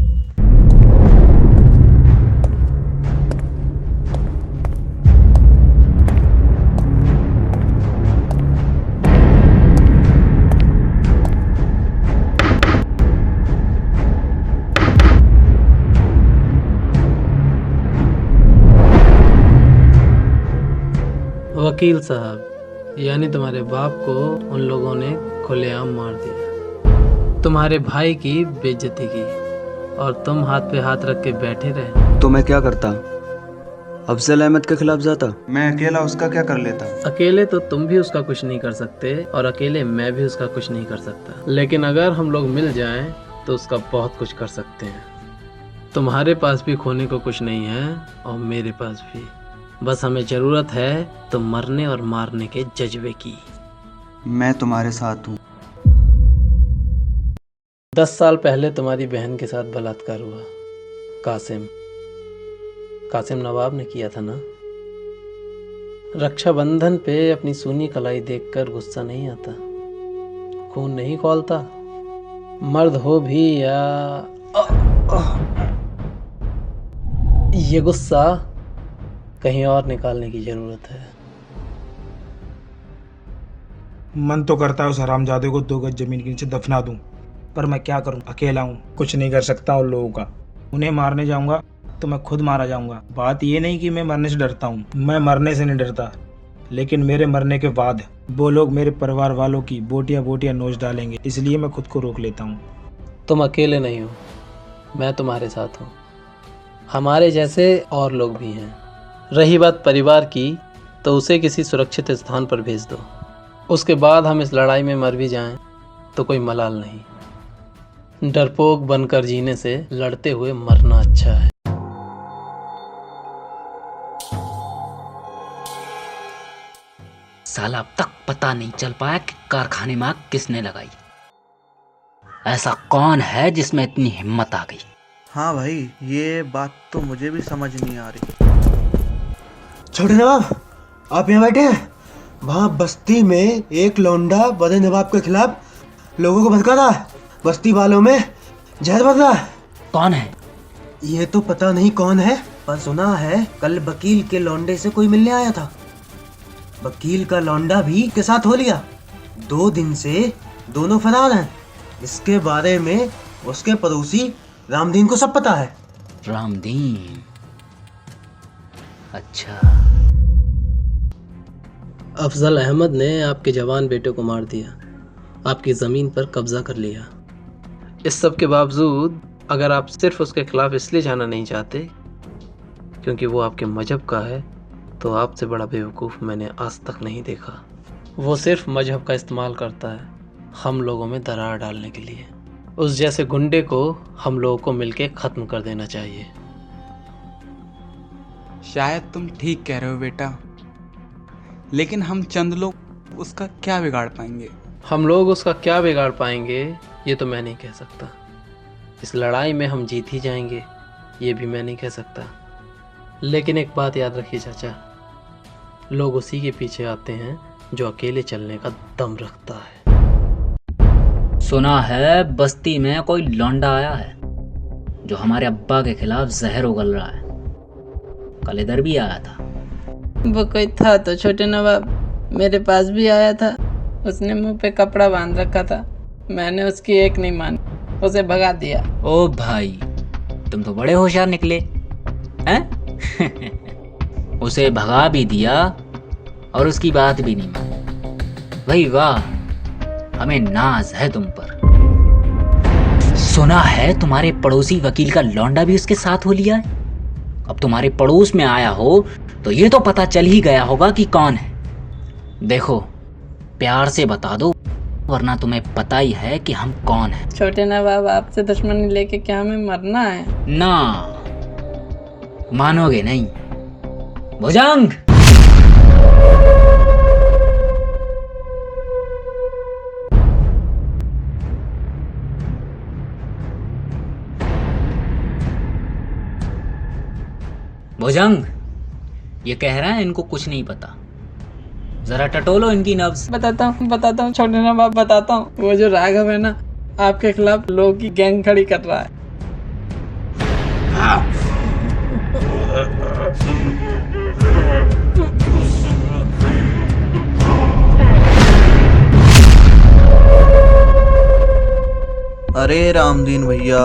वकील साहब, यानी तुम्हारे बाप को उन लोगों ने खुलेआम मार दिया, तुम्हारे भाई की बेइज्जती की, और तुम हाथ पे हाथ रख के बैठे रहे। तो मैं क्या करता? अफजल अहमद के खिलाफ जाता? मैं अकेला उसका क्या कर लेता? अकेले तो तुम भी उसका कुछ नहीं कर सकते और अकेले मैं भी उसका कुछ नहीं कर सकता, लेकिन अगर हम लोग मिल जाएं तो उसका बहुत कुछ कर सकते हैं। तुम्हारे पास भी खोने को कुछ नहीं है और मेरे पास भी। बस हमें जरूरत है तो मरने और मारने के जज्बे की। मैं तुम्हारे साथ हूँ। 10 साल पहले तुम्हारी बहन के साथ बलात्कार हुआ। कासिम नवाब ने किया था ना। रक्षाबंधन पे अपनी सूनी कलाई देखकर गुस्सा नहीं आता, खून नहीं खौलता, मर्द हो भी या ये गुस्सा कहीं और निकालने की जरूरत है। मन तो करता है उस हरामजादे को 2 गज जमीन के नीचे दफना दूं, पर मैं क्या करूं, अकेला हूं, कुछ नहीं कर सकता उन लोगों का। उन्हें मारने जाऊंगा तो मैं खुद मारा जाऊंगा। बात ये नहीं कि मैं मरने से डरता हूं, मैं मरने से नहीं डरता, लेकिन मेरे मरने के बाद वो लोग मेरे परिवार वालों की बोटियां बोटियां नोच डालेंगे, इसलिए मैं खुद को रोक लेता हूँ। तुम अकेले नहीं हो, मैं तुम्हारे साथ हूँ। हमारे जैसे और लोग भी हैं। रही बात परिवार की, तो उसे किसी सुरक्षित स्थान पर भेज दो। उसके बाद हम इस लड़ाई में मर भी जाएं तो कोई मलाल नहीं। डरपोक बनकर जीने से लड़ते हुए मरना अच्छा है। साला अब तक पता नहीं चल पाया कि कारखाने में आग किसने लगाई। ऐसा कौन है जिसमें इतनी हिम्मत आ गई? हाँ भाई, ये बात तो मुझे भी समझ नहीं आ रही। छोटे नवाब, आप यहाँ बैठे हैं। वहाँ बस्ती में एक लौंडा बड़े नवाब के खिलाफ लोगों को भड़का रहा है। बस्ती वालों में जहर भर रहा है। कौन है? ये तो पता नहीं कौन है, पर सुना है कल वकील के लौंडे से कोई मिलने आया था। वकील का लौंडा भी के साथ हो लिया। 2 दिन से दोनों फरार हैं। इसके बारे में उसके पड़ोसी रामदीन को सब पता है। रामदीन? अच्छा। अफजल अहमद ने आपके जवान बेटे को मार दिया, आपकी ज़मीन पर कब्जा कर लिया। इस सब के बावजूद अगर आप सिर्फ उसके खिलाफ इसलिए जाना नहीं चाहते क्योंकि वो आपके मजहब का है, तो आपसे बड़ा बेवकूफ़ मैंने आज तक नहीं देखा। वो सिर्फ मजहब का इस्तेमाल करता है हम लोगों में दरार डालने के लिए। उस जैसे गुंडे को हम लोगों को मिलके ख़त्म कर देना चाहिए। शायद तुम ठीक कह रहे हो बेटा, लेकिन हम चंद लोग उसका क्या बिगाड़ पाएंगे? हम लोग उसका क्या बिगाड़ पाएंगे ये तो मैं नहीं कह सकता। इस लड़ाई में हम जीत ही जाएंगे ये भी मैं नहीं कह सकता। लेकिन एक बात याद रखिए चाचा, लोग उसी के पीछे आते हैं जो अकेले चलने का दम रखता है। सुना है बस्ती में कोई लौंडा आया है जो हमारे अब्बा के खिलाफ जहर उगल रहा है। कल इधर भी आया था। वो कोई था तो छोटे नवाब, मेरे पास भी आया था। उसने मुंह पे कपड़ा बांध रखा था। मैंने उसकी एक नहीं मानी, उसे भगा दिया। ओ भाई, तुम तो बड़े होशियार निकले हैं। उसे भगा भी दिया और उसकी बात भी नहीं मानी। भाई वाह, हमें नाज है तुम पर। सुना है तुम्हारे पड़ोसी वकील का लौंडा भी उसके साथ हो लिया है। अब तुम्हारे पड़ोस में आया हो तो ये तो पता चल ही गया होगा कि कौन है। देखो, प्यार से बता दो, वरना तुम्हें पता ही है कि हम कौन हैं। छोटे नवाब, आपसे दुश्मनी लेके क्या हमें मरना है? ना, मानोगे नहीं। भुजंग! भुजंग, ये कह रहा है इनको कुछ नहीं पता। जरा टटोलो इनकी नब्ज। बताता हूँ छोटे नवाब, बताता हूँ। वो जो राघव है ना, आपके खिलाफ लोगों की गैंग खड़ी कर रहा है। अरे रामदीन भैया,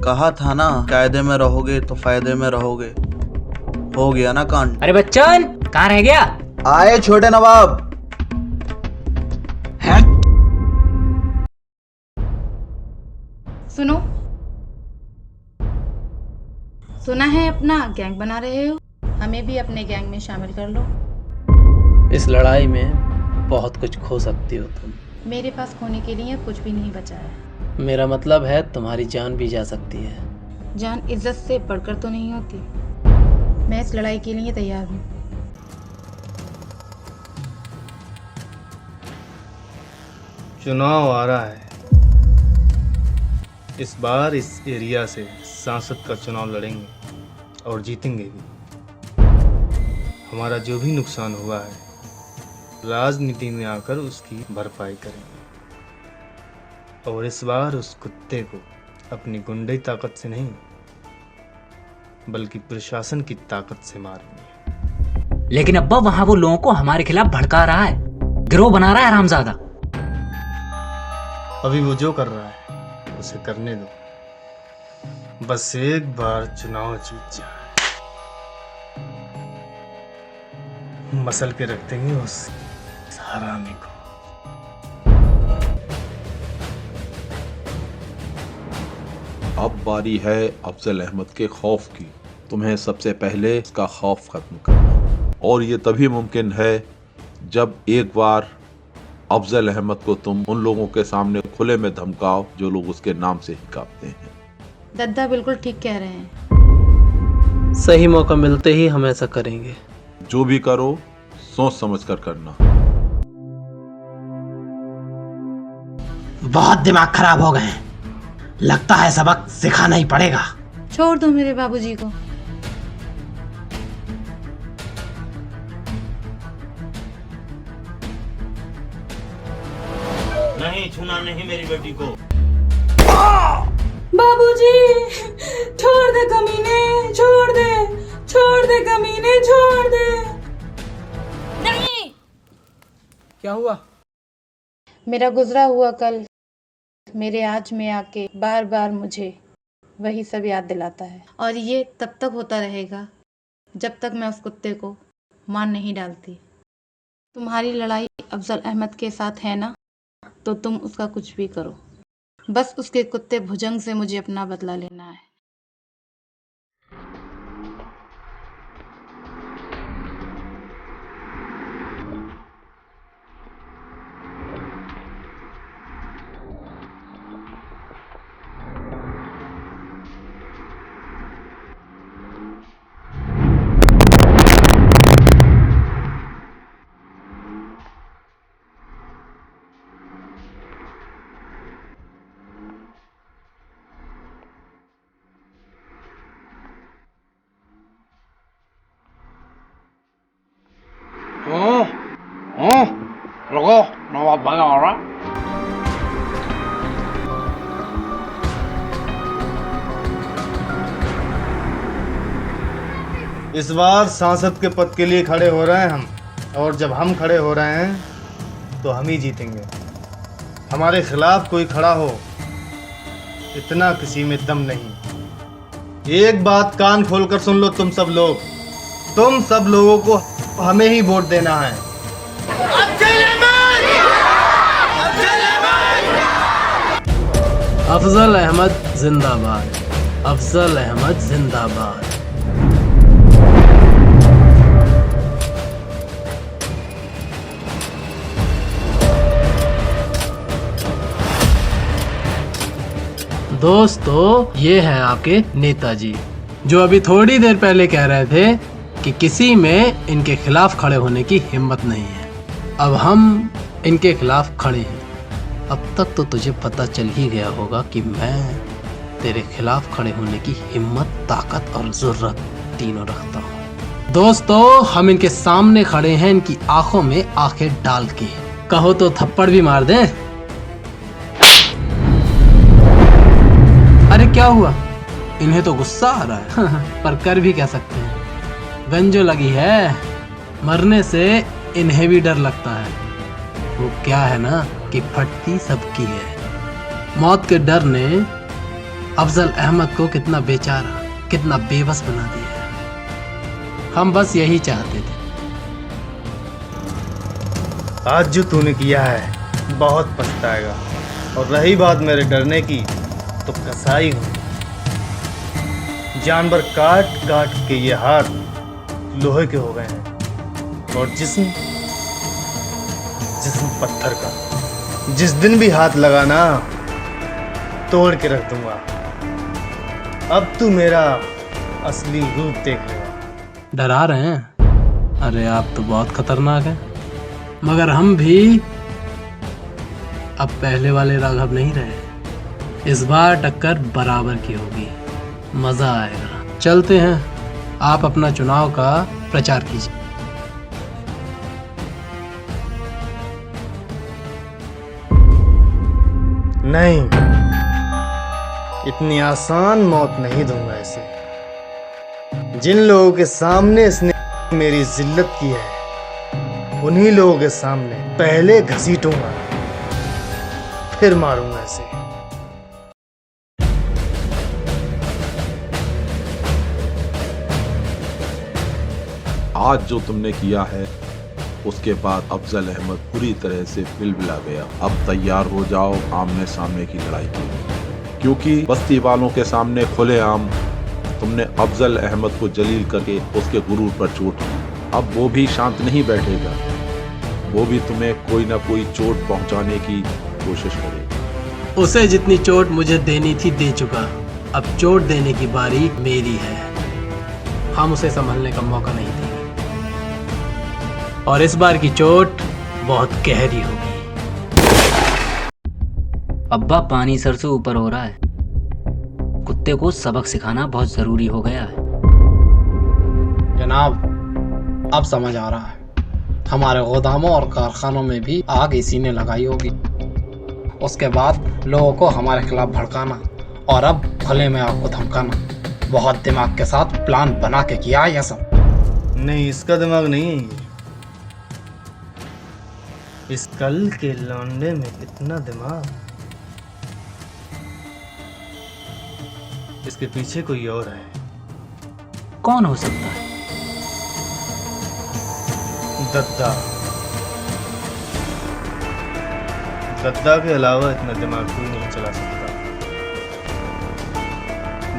कहा था ना कायदे में रहोगे तो फायदे में रहोगे। हो गया ना कांड। अरे बच्चन, कहाँ रह गया? आए छोटे नवाब। सुनो, सुना है अपना गैंग बना रहे हो, हमें भी अपने गैंग में शामिल कर लो। इस लड़ाई में बहुत कुछ खो सकती हो तुम। मेरे पास खोने के लिए कुछ भी नहीं बचा है। मेरा मतलब है तुम्हारी जान भी जा सकती है। जान इज्जत से बढ़कर तो नहीं होती। मैं इस लड़ाई के लिए तैयार हूँ। चुनाव आ रहा है। इस बार इस एरिया से सांसद का चुनाव लड़ेंगे और जीतेंगे भी। हमारा जो भी नुकसान हुआ है, राजनीति में आकर उसकी भरपाई करेंगे। और इस बार उस कुत्ते को अपनी गुंडई ताकत से नहीं, बल्कि प्रशासन की ताकत से मारेंगे। लेकिन अब्बा, वहां वो लोगों को हमारे खिलाफ भड़का रहा है, गिरोह बना रहा है हरामजादा। अभी वो जो कर रहा है उसे करने दो। बस एक बार चुनाव जीत जाए, मसल के रख देंगे उस हरामी को। अब बारी है अफजल अहमद के खौफ की। तुम्हें सबसे पहले इसका खौफ खत्म करना, और ये तभी मुमकिन है जब एक बार अफजल अहमद को तुम उन लोगों के सामने खुले में धमकाओ जो लोग उसके नाम से ही कांपते हैं। दद्दा बिल्कुल ठीक कह रहे हैं। सही मौका मिलते ही हम ऐसा करेंगे। जो भी करो सोच समझ कर करना। बहुत दिमाग खराब हो गए हैं, लगता है सबक सिखाना ही पड़ेगा। छोड़ दो मेरे बाबूजी को। नहीं छूना नहीं मेरी बेटी को। बाबूजी, छोड़ दे कमीने, छोड़ दे कमीने, छोड़ दे। नहीं। क्या हुआ? मेरा गुजरा हुआ कल मेरे आज में आके बार बार मुझे वही सब याद दिलाता है, और ये तब तक होता रहेगा जब तक मैं उस कुत्ते को मार नहीं डालती। तुम्हारी लड़ाई अफजल अहमद के साथ है ना, तो तुम उसका कुछ भी करो, बस उसके कुत्ते भुजंग से मुझे अपना बदला लेना है। रुको, नवाब भाई आ रहा। इस बार सांसद के पद के लिए खड़े हो रहे हैं हम, और जब हम खड़े हो रहे हैं तो हम ही जीतेंगे। हमारे खिलाफ कोई खड़ा हो, इतना किसी में दम नहीं। एक बात कान खोलकर सुन लो तुम सब लोग, तुम सब लोगों को हमें ही वोट देना है। अफजल अहमद जिंदाबाद, अफजल अहमद जिंदाबाद। दोस्तों, ये है आपके नेताजी, जो अभी थोड़ी देर पहले कह रहे थे कि किसी में इनके खिलाफ खड़े होने की हिम्मत नहीं है। अब हम इनके खिलाफ खड़े हैं। अब तक तो तुझे पता चल ही गया होगा कि मैं तेरे खिलाफ खड़े होने की हिम्मत, ताकत और जरूरत तीनों रखता हूँ। दोस्तों, हम इनके सामने खड़े हैं, इनकी आंखों में आंखें डाल के। कहो तो थप्पड़ भी मार दें? अरे क्या हुआ? इन्हें तो गुस्सा आ रहा है पर कर भी क्या सकते हैं। गंजो लगी है, मरने से इन्हें भी डर लगता है। वो क्या है ना कि फटती सबकी है। मौत के डर ने अफजल अहमद को कितना बेचारा, कितना बेबस बना दिया है। हम बस यही चाहते थे। आज जो तूने किया है बहुत पछताएगा। और रही बात मेरे डरने की, तो कसाई हूँ। जानवर काट काट के ये हाथ लोहे के हो गए हैं और जिस्म पत्थर का। जिस दिन भी हाथ लगाना तोड़ के रख दूंगा। अब तू मेरा असली रूप देख लेगा। डरा रहे हैं? अरे आप तो बहुत खतरनाक हैं। मगर हम भी अब पहले वाले राघव नहीं रहे। इस बार टक्कर बराबर की होगी, मजा आएगा। चलते हैं, आप अपना चुनाव का प्रचार कीजिए। नहीं, इतनी आसान मौत नहीं दूंगा इसे। जिन लोगों के सामने इसने मेरी जिल्लत की है, उन्हीं लोगों के सामने पहले घसीटूंगा, फिर मारूंगा इसे। आज जो तुमने किया है, उसके बाद अफजल अहमद पूरी तरह से बिलबिला गया। अब तैयार हो जाओ आमने सामने की लड़ाई के लिए, क्योंकि बस्ती वालों के सामने खुलेआम तुमने अफजल अहमद को जलील करके उसके गुरूर पर चोट की। अब वो भी शांत नहीं बैठेगा, वो भी तुम्हें कोई ना कोई चोट पहुंचाने की कोशिश करेगा। उसे जितनी चोट मुझे देनी थी दे चुका, अब चोट देने की बारी मेरी है। हम उसे संभलने का मौका नहीं देंगे, और इस बार की चोट बहुत गहरी होगी। अब्बा, पानी सर से ऊपर हो रहा है। कुत्ते को सबक सिखाना बहुत जरूरी हो गया है। जनाब, अब समझ आ रहा है। हमारे गोदामों और कारखानों में भी आग इसी ने लगाई होगी। उसके बाद लोगों को हमारे खिलाफ भड़काना और अब खुले में आग को धमकाना। बहुत दिमाग के साथ प्लान बना के किया यह सब। नहीं, इसका दिमाग नहीं है ये। इस कल के लौंडे में इतना दिमाग। इसके पीछे कोई और है। कौन हो सकता है? दद्दा। दद्दा के अलावा इतना दिमाग कोई नहीं चला सकता।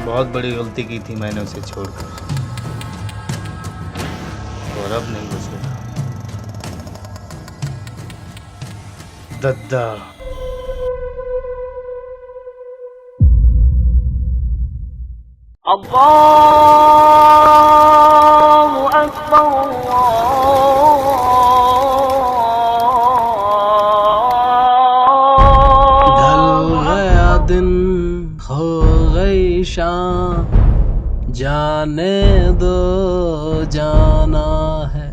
बहुत बड़ी गलती की थी मैंने उसे छोड़कर, और अब नहीं बचेगा। दद्दा। अल्लाहु अकबर। ढल गया दिन, हो गई शाम, जाने दो जाना है।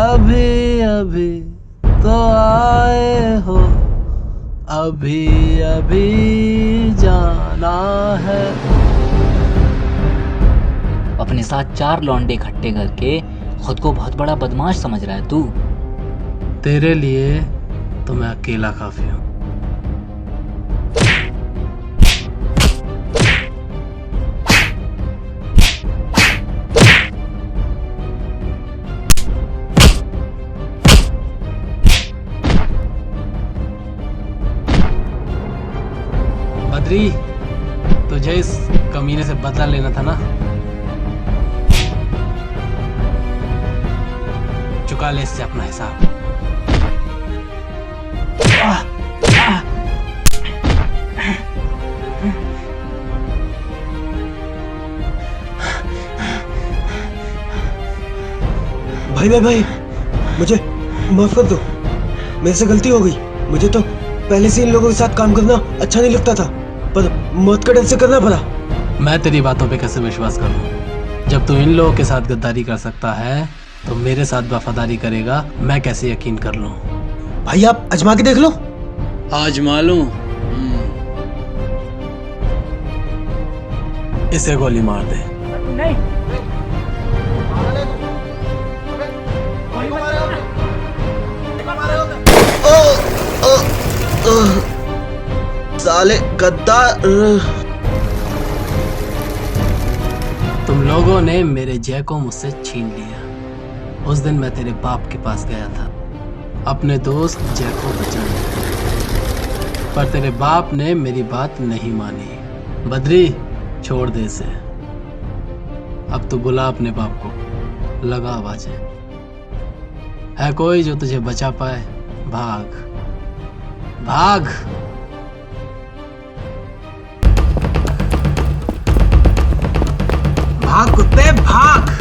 अभी अभी तो आए हो, अभी अभी जाना है। अपने साथ 4 लौंडे इकट्ठे करके खुद को बहुत बड़ा बदमाश समझ रहा है तू। तेरे लिए तो मैं अकेला काफी हूँ। बद्री, तुझे इस कमीने से बदला लेना था ना? चुका ले इससे अपना हिसाब। भाई भाई भाई, मुझे माफ कर दो, मेरे से गलती हो गई। मुझे तो पहले से इन लोगों के साथ काम करना अच्छा नहीं लगता था, पर मौत का डर से करना पड़ा। मैं तेरी बातों पे कैसे विश्वास करूं? जब तू इन लोगों के साथ गद्दारी कर सकता है तो मेरे साथ वफादारी करेगा, मैं कैसे यकीन कर लूं? भाई आप आजमा के देख लो। आजमा लूं? इसे गोली मार दे। नहीं। साले गद्दार। तुम लोगों ने मेरे जय को मुझसे छीन लिया। उस दिन मैं तेरे बाप के पास गया था अपने दोस्त जय को बचाने, पर तेरे बाप ने मेरी बात नहीं मानी। बद्री, छोड़ दे इसे। अब तू बुला अपने बाप को, लगा आवाजें। है कोई जो तुझे बचा पाए? भाग भाग। भाग कुत्ते भाग।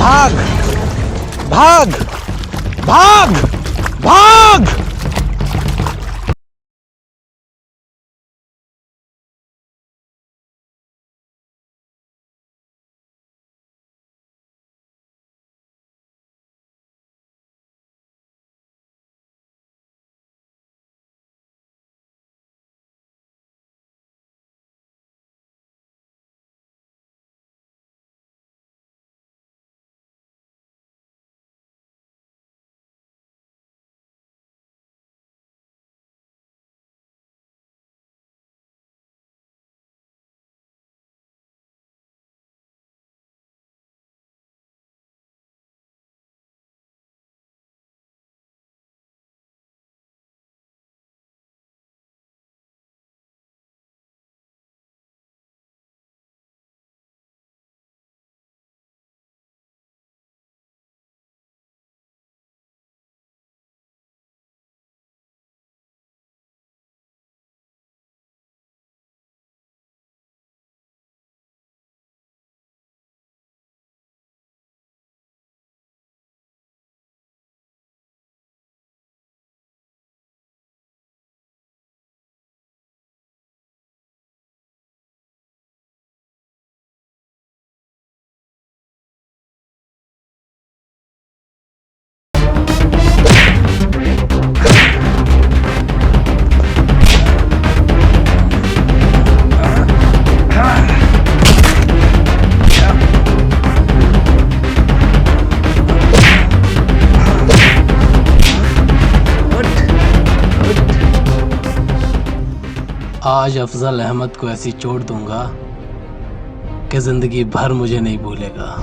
भाग भाग भाग भाग। आज अफजल अहमद को ऐसी चोट दूंगा कि जिंदगी भर मुझे नहीं भूलेगा।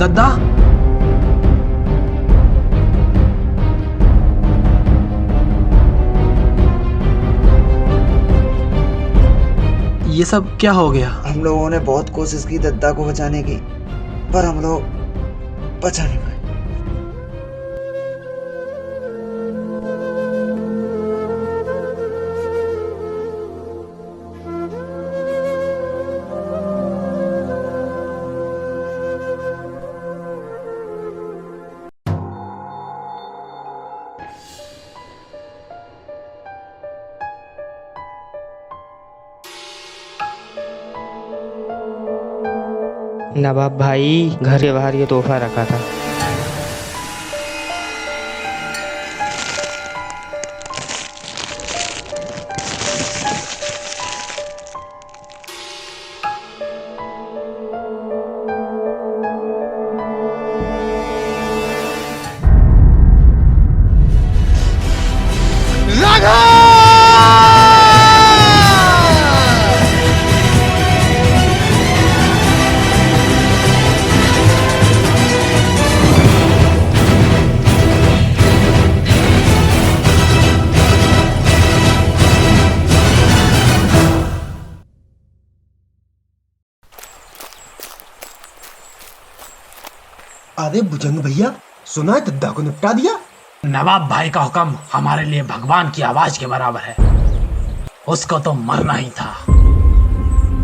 दद्दा, ये सब क्या हो गया? हम लोगों ने बहुत कोशिश की दद्दा को बचाने की, पर हम लोग बचा नहीं पाए। नवाब भाई, घर के बाहर ये तोहफा रखा था। अरे भुजंग भैया, सुना है दद्दा को निपटा दिया? नवाब भाई का हुक्म हमारे लिए भगवान की आवाज के बराबर है। उसको तो मरना ही था।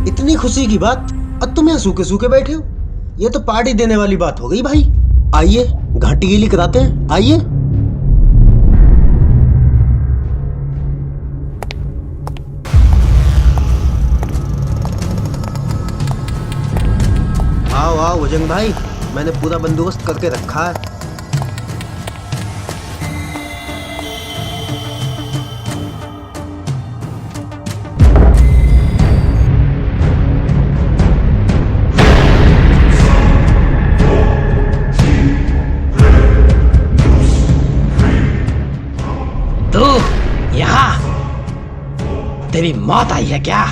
इतनी खुशी की बात और तुम यहाँ सूखे सूखे बैठे हो। ये तो पार्टी देने वाली बात हो गई भाई। आइए घाटी गीली कराते हैं, आइए। आओ आओ भुजंग भाई, मैंने पूरा बंदोबस्त करके रखा है। तेरी मौत आई है क्या?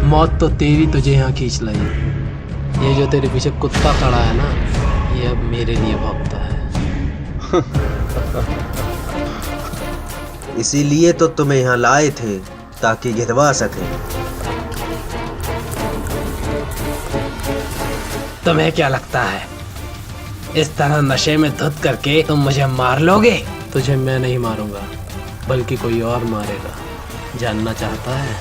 मौत तो तेरी तुझे यहाँ खींच लाई। ये जो तेरे पीछे कुत्ता खड़ा है ना, ये अब मेरे लिए भौंकता है। इसीलिए तो तुम्हें यहाँ लाए थे, ताकि गिरवा सके। तुम्हें क्या लगता है इस तरह नशे में धुत करके तुम मुझे मार लोगे? तुझे मैं नहीं मारूंगा, बल्कि कोई और मारेगा। जानना चाहता है?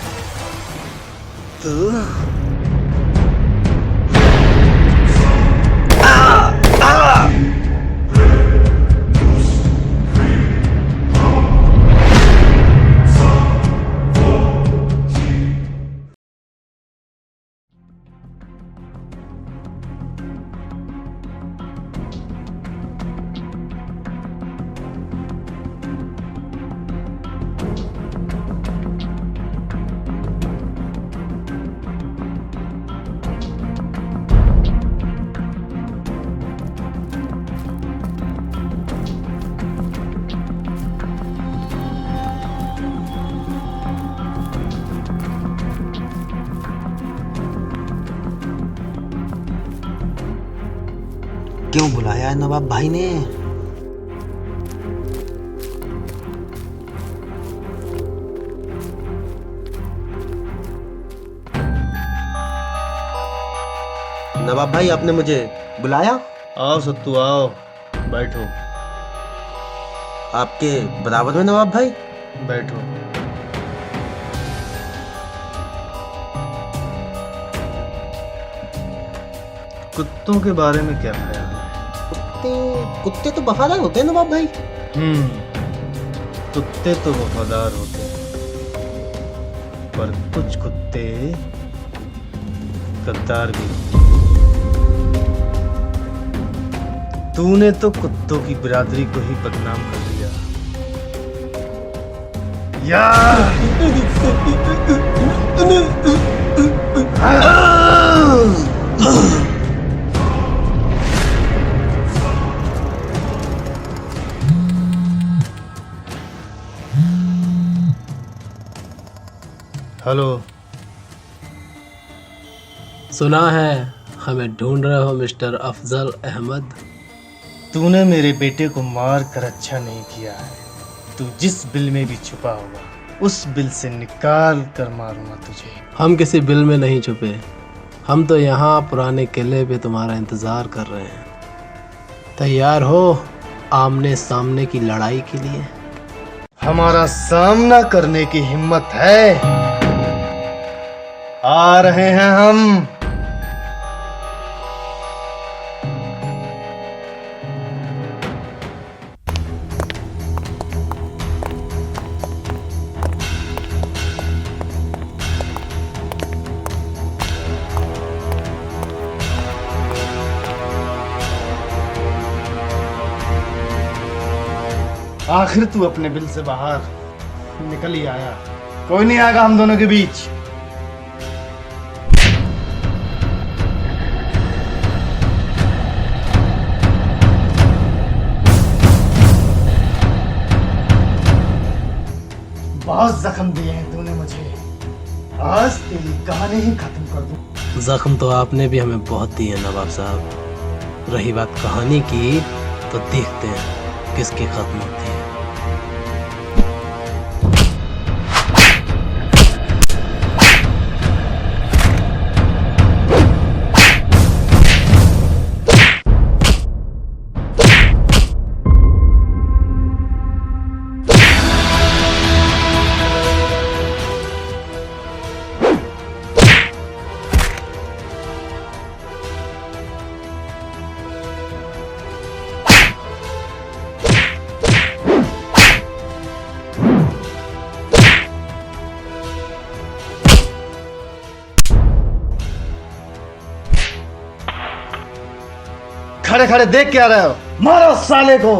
क्यों बुलाया है नवाब भाई ने? नवाब भाई आपने मुझे बुलाया? आओ सत्तू आओ, बैठो। आपके बराबर में नवाब भाई? बैठो। कुत्तों के बारे में क्या ख्याल है? कुत्ते तो वफादार होते हैं नवाब भाई। कुत्ते तो वफादार होते हैं, पर कुछ कुत्ते गद्दार भी। तूने तो कुत्तों की बिरादरी को ही बदनाम कर दिया। हेलो। सुना है हमें ढूंढ रहे हो मिस्टर अफजल अहमद। तूने मेरे बेटे को मार कर अच्छा नहीं किया है। तू जिस बिल में भी छुपा होगा उस बिल से निकाल कर मारूंगा तुझे। हम किसी बिल में नहीं छुपे, हम तो यहाँ पुराने किले पे तुम्हारा इंतजार कर रहे हैं। तैयार हो आमने सामने की लड़ाई के लिए? हमारा सामना करने की हिम्मत है? आ रहे हैं हम। आखिर तू अपने बिल से बाहर निकल ही आया। कोई नहीं आएगा हम दोनों के बीच। बहुत जख्म दिए हैं तूने मुझे, आज तेरी कहानी ही खत्म कर दूं। जख्म तो आपने भी हमें बहुत दिए नवाब साहब। रही बात कहानी की, तो देखते हैं किसकी खत्म होती है। खड़े खड़े देख क्या रहे हो? मारो साले को।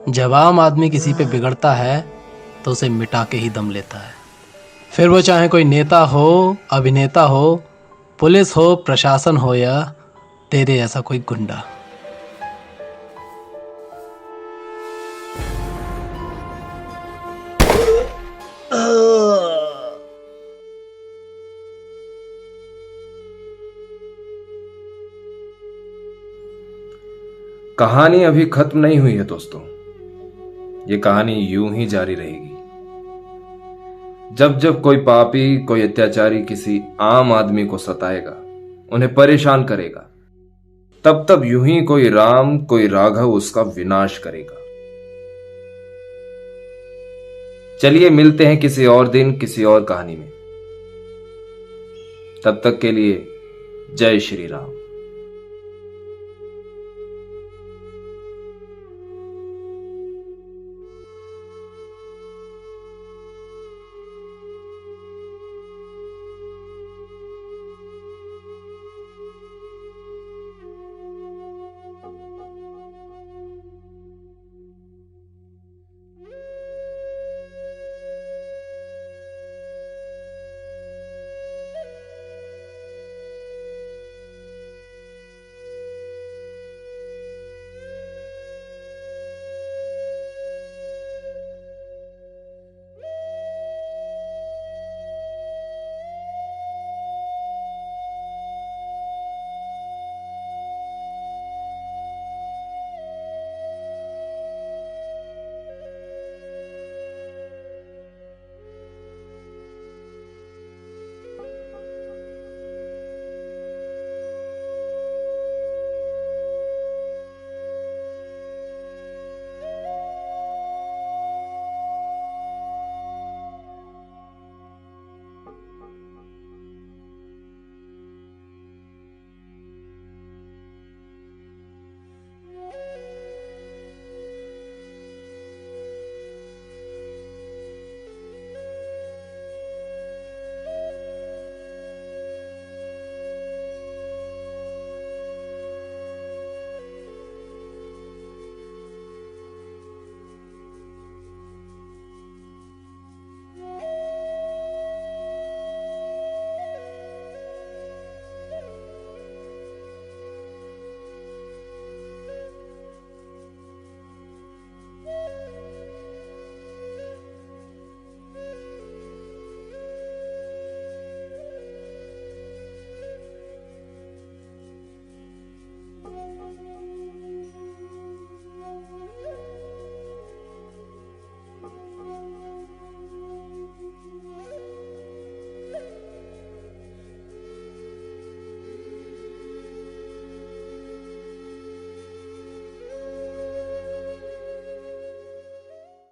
जब आम आदमी किसी पे बिगड़ता है तो उसे मिटा के ही दम लेता है, फिर वो चाहे कोई नेता हो, अभिनेता हो, पुलिस हो, प्रशासन हो या तेरे ऐसा कोई गुंडा। कहानी अभी खत्म नहीं हुई है दोस्तों, ये कहानी यूं ही जारी रहेगी। जब जब कोई पापी, कोई अत्याचारी किसी आम आदमी को सताएगा, उन्हें परेशान करेगा, तब तब यूं ही कोई राम, कोई राघव उसका विनाश करेगा। चलिए मिलते हैं किसी और दिन, किसी और कहानी में। तब तक के लिए जय श्री राम।